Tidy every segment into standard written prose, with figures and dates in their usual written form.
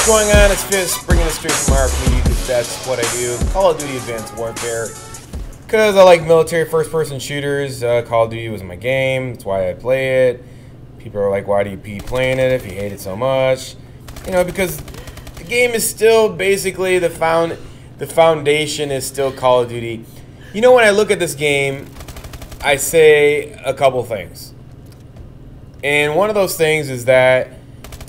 going on? It's Fist, bringing it straight from our community because that's what I do. Call of Duty Advanced Warfare. Because I like military first-person shooters. Call of Duty was my game. That's why I play it. People are like, why do you keep playing it if you hate it so much? You know, because the game is still basically the foundation is still Call of Duty. You know, when I look at this game, I say a couple things. And one of those things is that,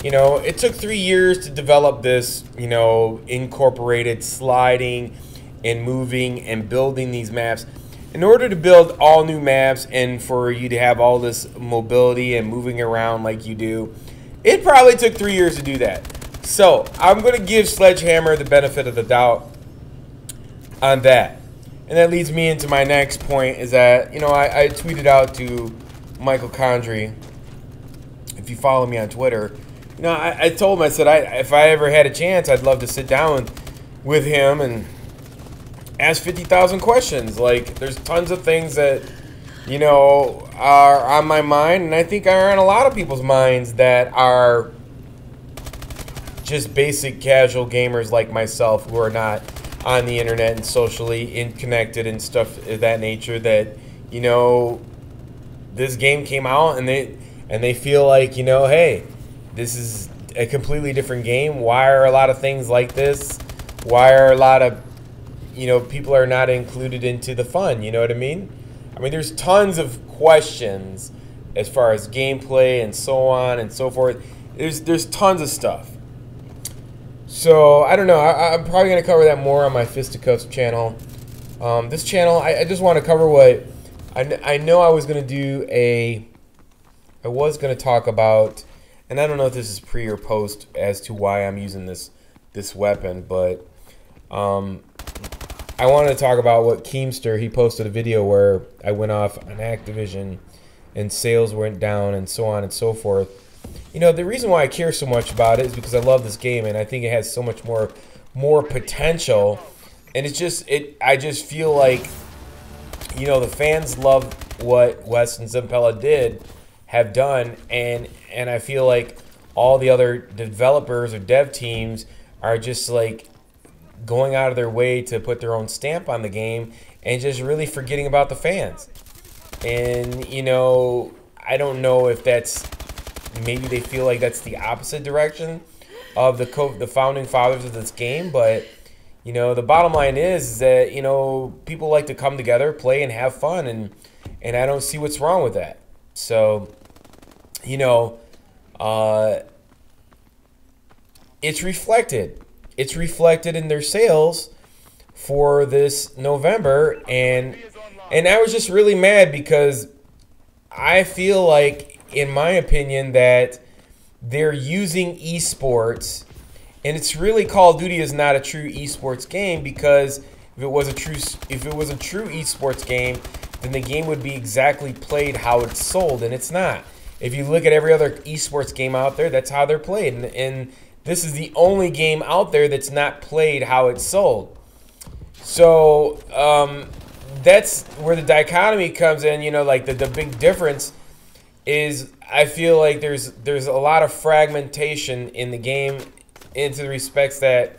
you know, it took 3 years to develop this, you know, incorporated sliding and moving and building these maps. In order to build all new maps and for you to have all this mobility and moving around like you do, it probably took 3 years to do that. So I'm going to give Sledgehammer the benefit of the doubt on that. And that leads me into my next point is that, you know, I tweeted out to Michael Condrey, if you follow me on Twitter, you know, I told him, I said, if I ever had a chance, I'd love to sit down with him and ask 50,000 questions. Like, there's tons of things that, you know, are on my mind, and I think are on a lot of people's minds that are just basic casual gamers like myself who are not on the internet and socially connected and stuff of that nature, that, you know, this game came out and they feel like, you know, hey, this is a completely different game. Why are a lot of things like this? Why are a lot of, you know, people are not included into the fun? You know what I mean? I mean, there's tons of questions as far as gameplay and so on and so forth. There's tons of stuff. So, I don't know. I'm probably going to cover that more on my Fisticuffs channel. This channel, I just want to cover what... I know I was going to do a... I was going to talk about... And I don't know if this is pre or post as to why I'm using this weapon, but I wanted to talk about what Keemster, he posted a video where I went off on Activision and sales went down and so on and so forth. You know, the reason why I care so much about it is because I love this game and I think it has so much more potential. And it's just, I just feel like, you know, the fans love what Wes and Zampella have done, and I feel like all the other developers or dev teams are just like going out of their way to put their own stamp on the game and just really forgetting about the fans. And, you know, I don't know if that's, maybe they feel like that's the opposite direction of the founding fathers of this game, but, you know, the bottom line is that, you know, people like to come together, play, and have fun, and I don't see what's wrong with that. So, you know, it's reflected. It's reflected in their sales for this November, and I was just really mad because I feel like, in my opinion, that they're using esports, and it's really, Call of Duty is not a true esports game, because if it was a true esports game, then the game would be exactly played how it's sold, and it's not. If you look at every other esports game out there, that's how they're played, and this is the only game out there that's not played how it's sold. So that's where the dichotomy comes in. You know, like the big difference is, I feel like there's a lot of fragmentation in the game, into the respects that,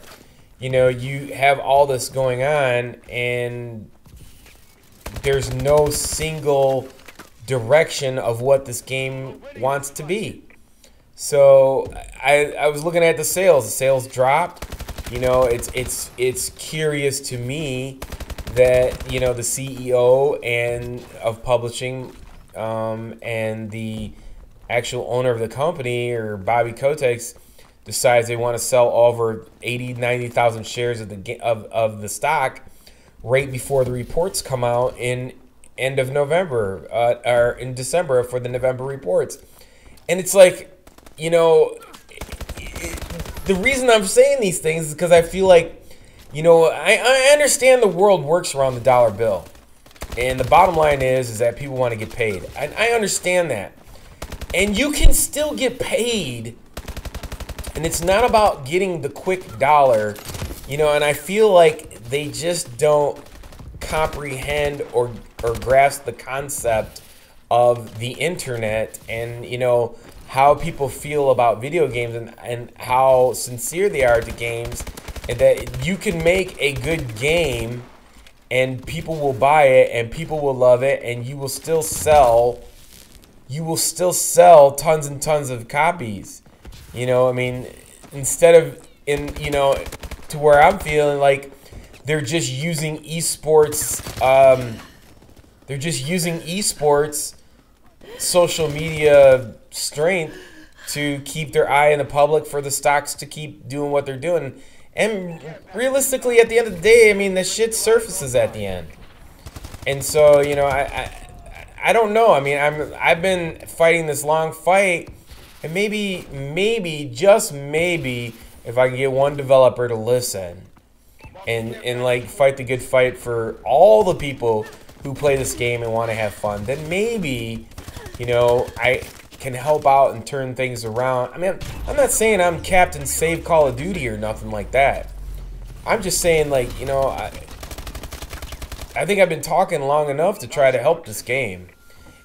you know, you have all this going on and there's no single direction of what this game wants to be. So I was looking at the sales. The sales dropped. You know, it's curious to me that, you know, the CEO and of publishing and the actual owner of the company, or Bobby Kotick, decides they want to sell over 90,000 shares of the stock right before the reports come out in end of November, or in December for the November reports. And it's like, you know, the reason I'm saying these things is because I feel like, you know, I understand the world works around the dollar bill. And the bottom line is that people want to get paid. I understand that. And you can still get paid. And it's not about getting the quick dollar, you know, and I feel like they just don't comprehend or grasp the concept of the internet and, you know, how people feel about video games and how sincere they are to games, and that you can make a good game and people will buy it and people will love it, and you will still sell tons and tons of copies. You know, I mean, instead of to where I'm feeling like they're just using esports social media strength to keep their eye in the public, for the stocks to keep doing what they're doing. And realistically, at the end of the day, I mean, the shit surfaces at the end. And so, you know, I don't know. I mean, I've been fighting this long fight, and maybe just maybe, if I can get one developer to listen and like fight the good fight for all the people who play this game and want to have fun, then maybe, you know, I can help out and turn things around. I mean, I'm not saying I'm Captain Save Call of Duty or nothing like that. I'm just saying, like, you know, I think I've been talking long enough to try to help this game.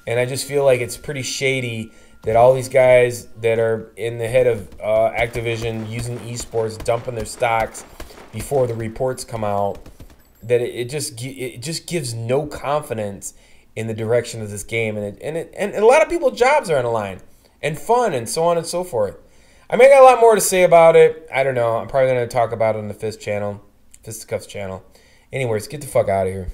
And I just feel like it's pretty shady that all these guys that are in the head of Activision using esports, dumping their stocks before the reports come out, that it just gives no confidence in the direction of this game, and a lot of people's jobs are on the line, and fun, and so on and so forth. I mean, I got a lot more to say about it. I don't know. I'm probably going to talk about it on the Fisticuffs channel. Anyways, get the fuck out of here.